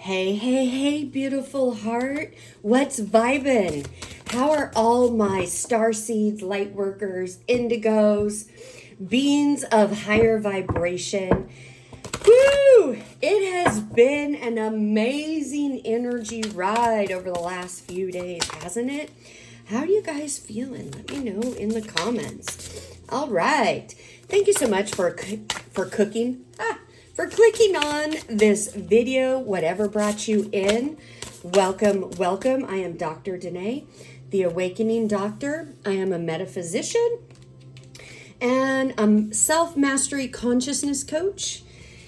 Hey, hey, hey, beautiful heart. What's vibin'? How are all my star seeds, light workers, indigos, beings of higher vibration? Woo! It has been an amazing energy ride over the last few days, hasn't it? How are you guys feeling? Let me know in the comments. All right. Thank you so much for cooking. For clicking on this video, whatever brought you in. Welcome, welcome. I am Dr. Denae, the Awakening Doctor. I am a metaphysician and I'm self-mastery consciousness coach,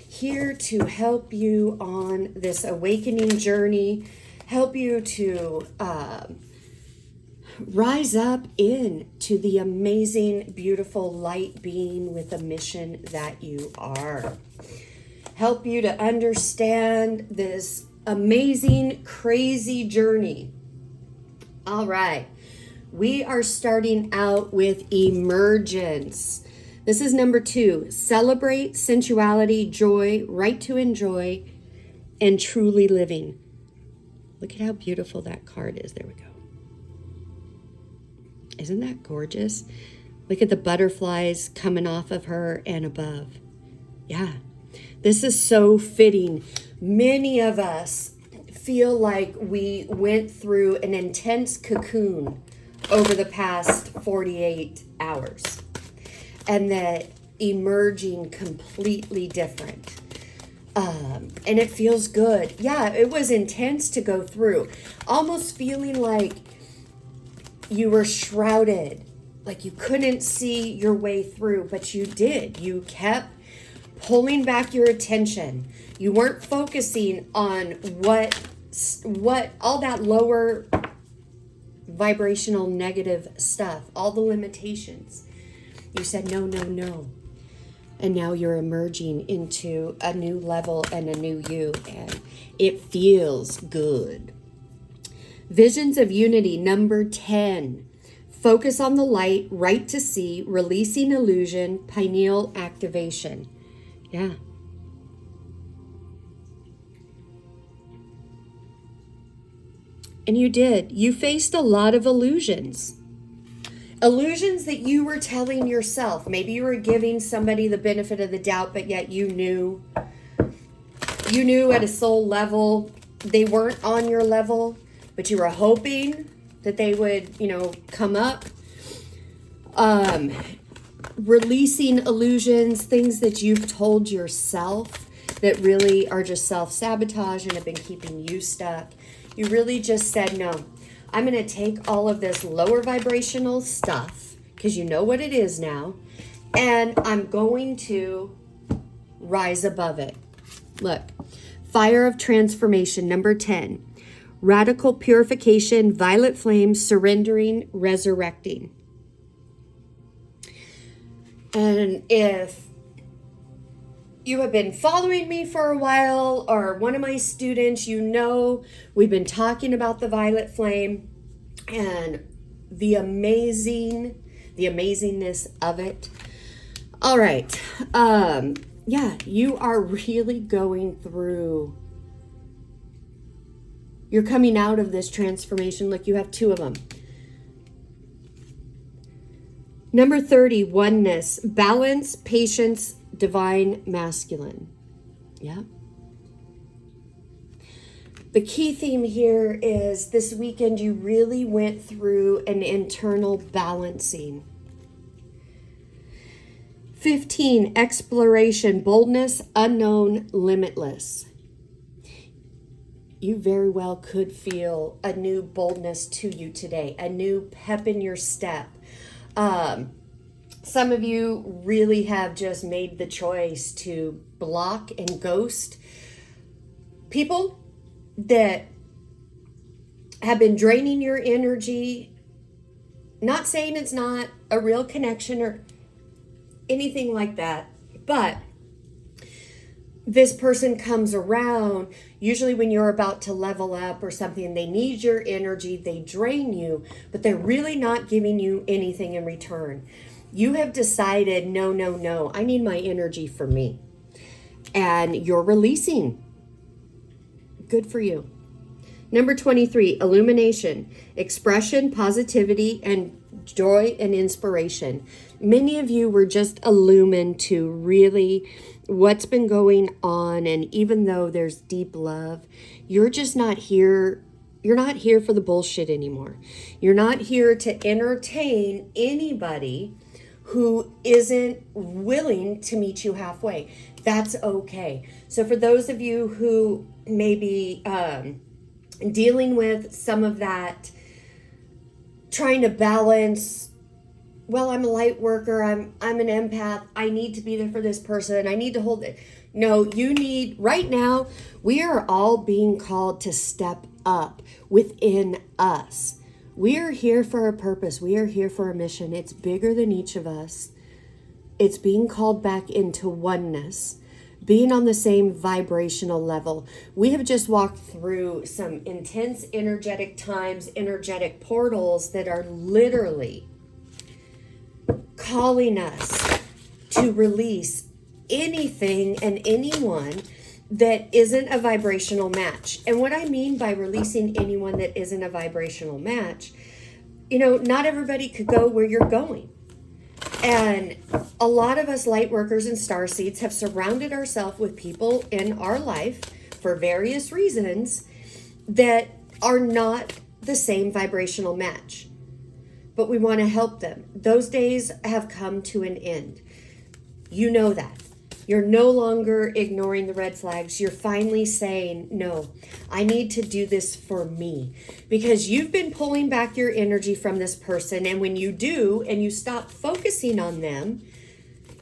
here to help you on this awakening journey, help you to rise up into the amazing, beautiful light being with a mission that you are. Help you to understand this amazing, crazy journey. All right. We are starting out with Emergence. This is number 2. Celebrate sensuality, joy, right to enjoy, and truly living. Look at how beautiful that card is. There we go. Isn't that gorgeous? Look at the butterflies coming off of her and above. Yeah. This is so fitting. Many of us feel like we went through an intense cocoon over the past 48 hours and that emerging completely different. And it feels good. Yeah, it was intense to go through. Almost feeling like you were shrouded, like you couldn't see your way through, but you did. You kept pulling back your attention. You weren't focusing on what all that lower vibrational negative stuff, all the limitations. You said no, no, no. And now you're emerging into a new level and a new you, and it feels good. Visions of Unity, number 10. Focus on the light, right to see, releasing illusion, pineal activation. Yeah. And you did. You faced a lot of illusions. Illusions that you were telling yourself. Maybe you were giving somebody the benefit of the doubt, but yet you knew at a soul level they weren't on your level, but you were hoping that they would, come up. Releasing illusions, things that you've told yourself that really are just self-sabotage and have been keeping you stuck. You really just said, no, I'm going to take all of this lower vibrational stuff, because you know what it is now, and I'm going to rise above it. Look, fire of transformation, number 10. Radical purification, violet flame, surrendering, resurrecting. And if you have been following me for a while, or one of my students, we've been talking about the violet flame and the amazingness of it. All right. Yeah, you are really going through. You're coming out of this transformation. Look, you have 2 of them. Number 30, oneness, balance, patience, divine masculine. Yeah. The key theme here is this weekend you really went through an internal balancing. 15, exploration, boldness, unknown, limitless. You very well could feel a new boldness to you today, a new pep in your step. Some of you really have just made the choice to block and ghost people that have been draining your energy. Not saying it's not a real connection or anything like that, but this person comes around usually when you're about to level up or something. They need your energy, they drain you, but they're really not giving you anything in return. You have decided, no, I need my energy for me. And you're releasing Good for you. Number 23, illumination, expression, positivity, and joy and inspiration. Many of you were just illumined to really what's been going on. And even though there's deep love, you're just not here. You're not here for the bullshit anymore. You're not here to entertain anybody who isn't willing to meet you halfway. That's okay. So for those of you who may be dealing with some of that, trying to balance, well, I'm a light worker, I'm an empath, I need to be there for this person, I need to hold it. No, you need, right now, we are all being called to step up within us. We are here for a purpose. We are here for a mission. It's bigger than each of us. It's being called back into oneness, being on the same vibrational level. We have just walked through some intense energetic times, energetic portals that are literally calling us to release anything and anyone that isn't a vibrational match. And what I mean by releasing anyone that isn't a vibrational match, not everybody could go where you're going. And a lot of us light workers and starseeds have surrounded ourselves with people in our life for various reasons that are not the same vibrational match. But we want to help them. Those days have come to an end. You know that. You're no longer ignoring the red flags. You're finally saying, no, I need to do this for me. Because you've been pulling back your energy from this person. And when you do, and you stop focusing on them,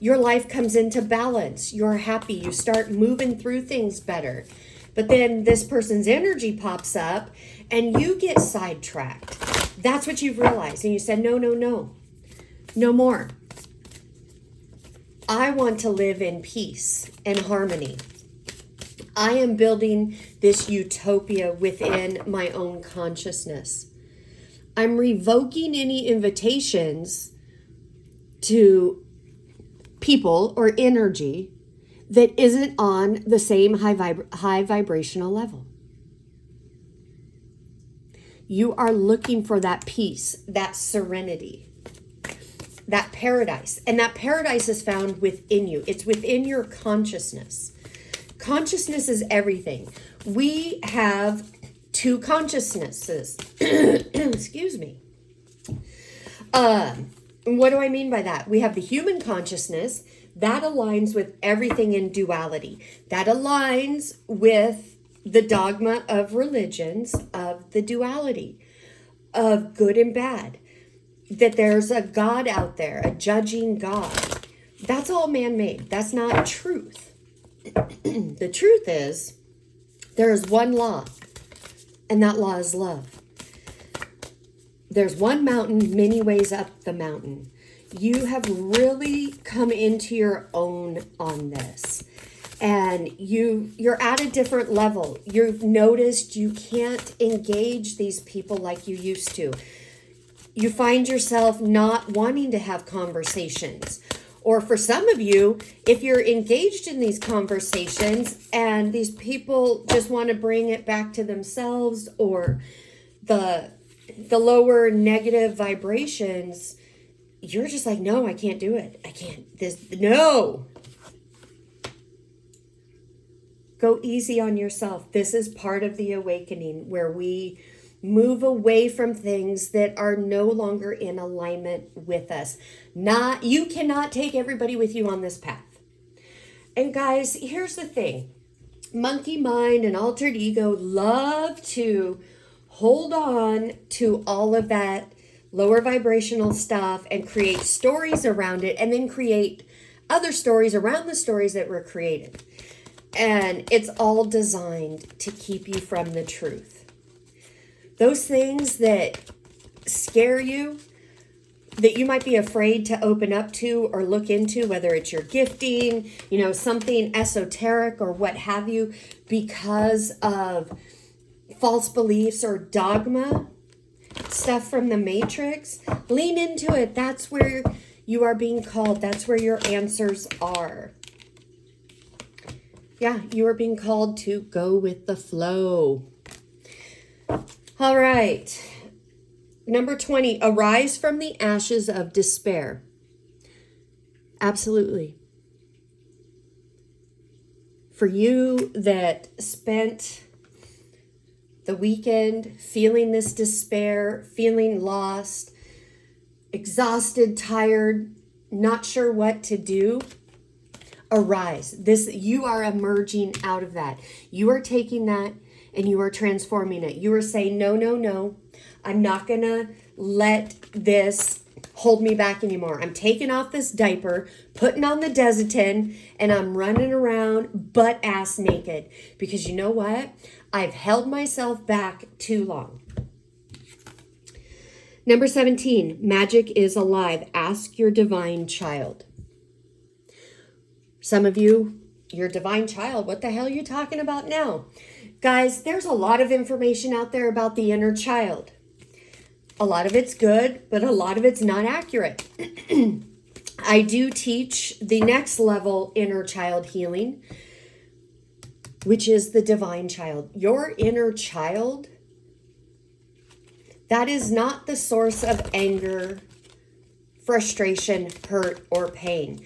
your life comes into balance. You're happy. You start moving through things better. But then this person's energy pops up and you get sidetracked. That's what you've realized. And you said, no, no, no. No more. I want to live in peace and harmony. I am building this utopia within my own consciousness. I'm revoking any invitations to people or energy that isn't on the same high vibrational level. You are looking for that peace, that serenity, that paradise. And that paradise is found within you. It's within your consciousness. Consciousness is everything. We have two consciousnesses. Excuse me. What do I mean by that? We have the human consciousness that aligns with everything in duality. That aligns with the dogma of religions, of the duality, of good and bad. That there's a God out there, a judging God. That's all man-made. That's not truth. The truth is, there is one law, and that law is love. There's one mountain, many ways up the mountain. You have really come into your own on this. And you're at a different level. You've noticed you can't engage these people like you used to. You find yourself not wanting to have conversations. Or for some of you, if you're engaged in these conversations and these people just want to bring it back to themselves, or the lower negative vibrations, you're just like, no, I can't do it. I can't. No. Go easy on yourself. This is part of the awakening where we move away from things that are no longer in alignment with us. You cannot take everybody with you on this path. And guys, here's the thing. Monkey mind and altered ego love to hold on to all of that lower vibrational stuff and create stories around it, and then create other stories around the stories that were created. And it's all designed to keep you from the truth. Those things that scare you, that you might be afraid to open up to or look into, whether it's your gifting, something esoteric or what have you, because of false beliefs or dogma, stuff from the Matrix, lean into it. That's where you are being called. That's where your answers are. Yeah, you are being called to go with the flow. All right. Number 20, arise from the ashes of despair. Absolutely. For you that spent the weekend feeling this despair, feeling lost, exhausted, tired, not sure what to do, arise. You are emerging out of that. You are taking that and you are transforming it. You are saying, no, no, no. I'm not going to let this hold me back anymore. I'm taking off this diaper, putting on the Desitin, and I'm running around butt ass naked. Because you know what? I've held myself back too long. Number 17, magic is alive. Ask your divine child. Some of you, your divine child, what the hell are you talking about now? Guys, there's a lot of information out there about the inner child. A lot of it's good, but a lot of it's not accurate. I do teach the next level inner child healing, which is the divine child. Your inner child, that is not the source of anger, frustration, hurt, or pain.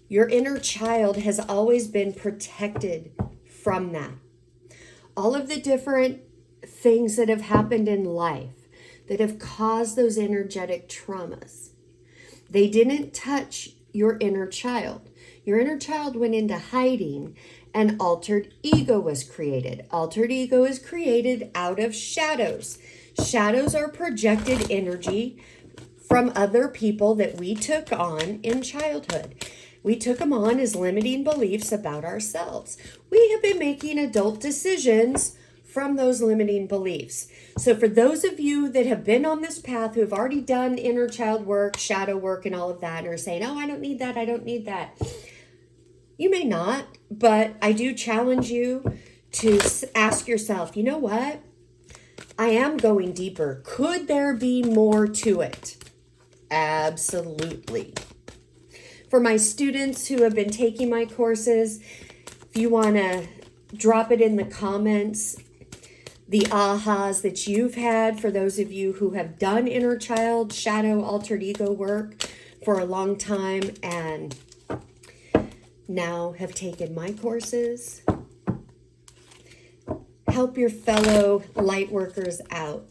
Your inner child has always been protected from that. All of the different things that have happened in life that have caused those energetic traumas, they didn't touch your inner child. Your inner child went into hiding and altered ego was created. Altered ego is created out of shadows. Shadows are projected energy from other people that we took on in childhood. We took them on as limiting beliefs about ourselves. We have been making adult decisions from those limiting beliefs. So for those of you that have been on this path, who have already done inner child work, shadow work, and all of that, and are saying, oh, I don't need that, I don't need that. You may not, but I do challenge you to ask yourself, you know what? I am going deeper. Could there be more to it? Absolutely. For my students who have been taking my courses, if you want to drop it in the comments, the ahas that you've had for those of you who have done inner child, shadow, altered ego work for a long time and now have taken my courses. Help your fellow light workers out.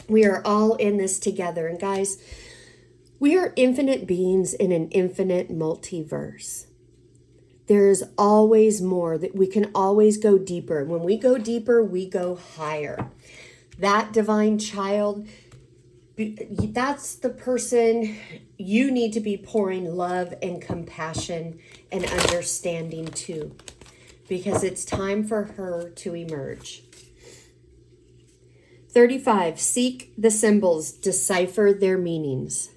We are all in this together. And guys, we are infinite beings in an infinite multiverse. There is always more, that we can always go deeper. When we go deeper, we go higher. That divine child, that's the person you need to be pouring love and compassion and understanding to, because it's time for her to emerge. 35, seek the symbols, decipher their meanings.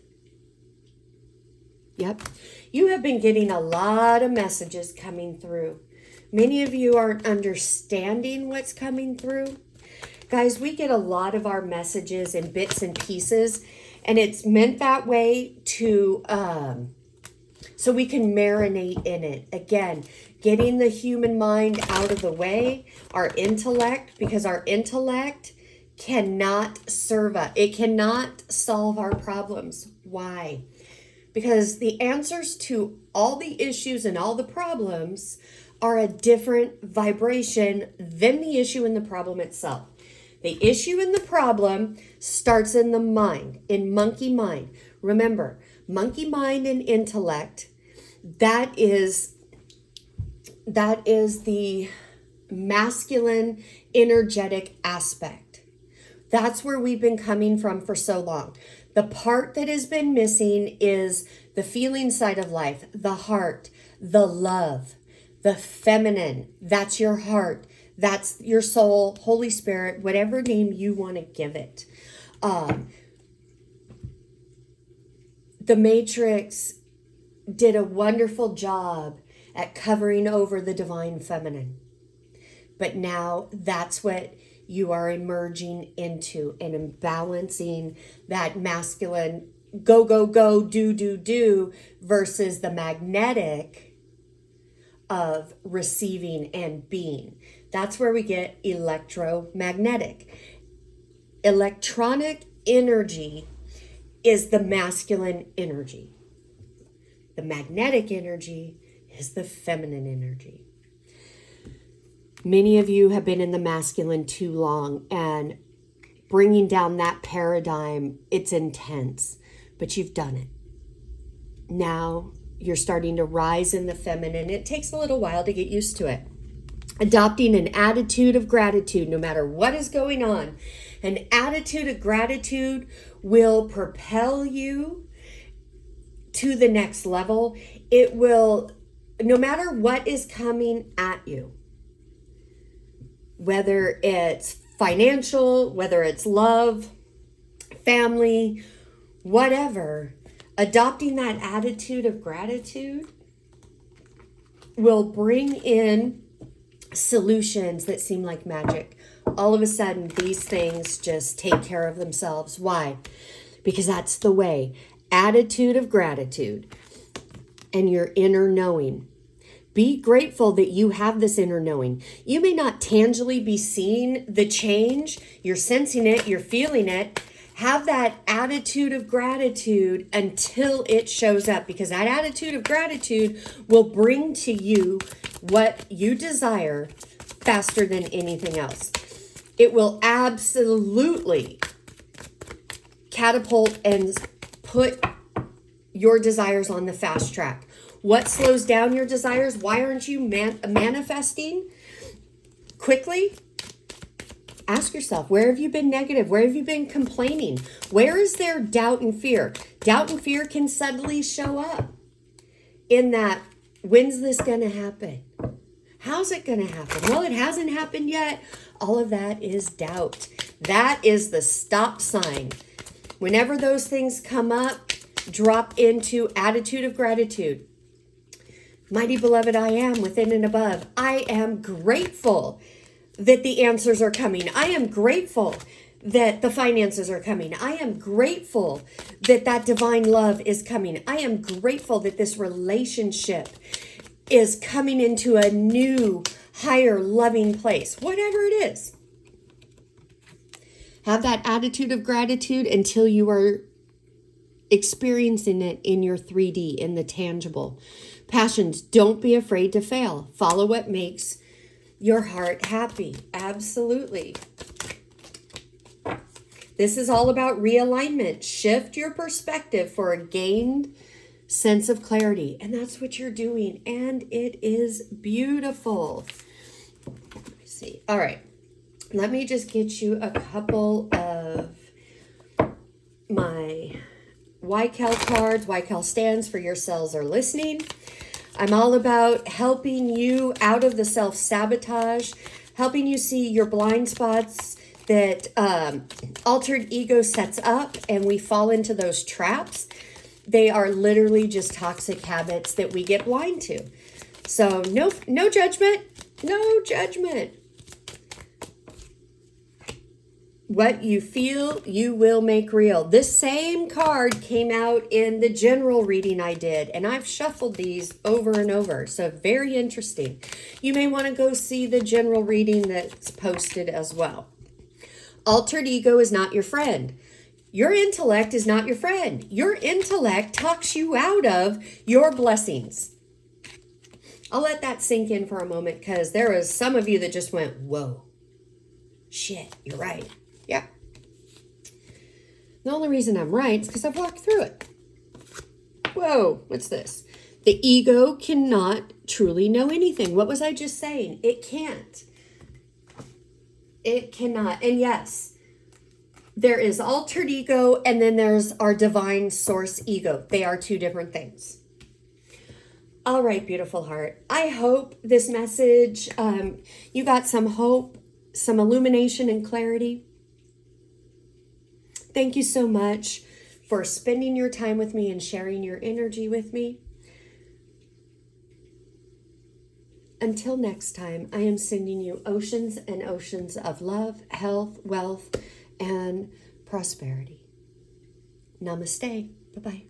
Yep. You have been getting a lot of messages coming through. Many of you aren't understanding what's coming through. Guys, we get a lot of our messages in bits and pieces, and it's meant that way to so we can marinate in it. Again, getting the human mind out of the way, our intellect, because our intellect cannot serve us. It cannot solve our problems. Why? Because the answers to all the issues and all the problems are a different vibration than the issue and the problem itself. The issue and the problem starts in the mind, in monkey mind. Remember, monkey mind and intellect, that is the masculine energetic aspect. That's where we've been coming from for so long. The part that has been missing is the feeling side of life, the heart, the love, the feminine. That's your heart. That's your soul, Holy Spirit, whatever name you want to give it. The Matrix did a wonderful job at covering over the divine feminine. But now that's what you are emerging into, and imbalancing that masculine go, go, go, do, do, do versus the magnetic of receiving and being. That's where we get electromagnetic. Electronic energy is the masculine energy. The magnetic energy is the feminine energy. Many of you have been in the masculine too long, and bringing down that paradigm, it's intense, but you've done it. Now you're starting to rise in the feminine. It takes a little while to get used to it. Adopting an attitude of gratitude, no matter what is going on. An attitude of gratitude will propel you to the next level. It will, no matter what is coming at you, whether it's financial, whether it's love, family, whatever, adopting that attitude of gratitude will bring in solutions that seem like magic. All of a sudden, these things just take care of themselves. Why? Because that's the way. Attitude of gratitude and your inner knowing. Be grateful that you have this inner knowing. You may not tangibly be seeing the change. You're sensing it. You're feeling it. Have that attitude of gratitude until it shows up, because that attitude of gratitude will bring to you what you desire faster than anything else. It will absolutely catapult and put your desires on the fast track. What slows down your desires? Why aren't you manifesting quickly? Ask yourself, where have you been negative? Where have you been complaining? Where is there doubt and fear? Doubt and fear can suddenly show up in that, when's this going to happen? How's it going to happen? Well, it hasn't happened yet. All of that is doubt. That is the stop sign. Whenever those things come up, drop into attitude of gratitude. Mighty beloved, I am within and above. I am grateful that the answers are coming. I am grateful that the finances are coming. I am grateful that that divine love is coming. I am grateful that this relationship is coming into a new, higher, loving place. Whatever it is. Have that attitude of gratitude until you are experiencing it in your 3D, in the tangible. Passions, don't be afraid to fail. Follow what makes your heart happy. Absolutely. This is all about realignment. Shift your perspective for a gained sense of clarity. And that's what you're doing. And it is beautiful. Let me see. All right. Let me just get you a couple of my YCAL cards. YCAL stands for Your Cells Are Listening. I'm all about helping you out of the self-sabotage, helping you see your blind spots that altered ego sets up, and we fall into those traps. They are literally just toxic habits that we get blind to. So no judgment, no judgment. What you feel, you will make real. This same card came out in the general reading I did, and I've shuffled these over and over. So very interesting. You may want to go see the general reading that's posted as well. Altered ego is not your friend. Your intellect is not your friend. Your intellect talks you out of your blessings. I'll let that sink in for a moment, because there was some of you that just went, whoa, shit, you're right. Yeah. The only reason I'm right is because I've walked through it. Whoa, what's this? The ego cannot truly know anything. What was I just saying? It can't. It cannot. And yes, there is altered ego, and then there's our divine source ego. They are two different things. All right, beautiful heart. I hope this message, you got some hope, some illumination and clarity. Thank you so much for spending your time with me and sharing your energy with me. Until next time, I am sending you oceans and oceans of love, health, wealth, and prosperity. Namaste. Bye-bye.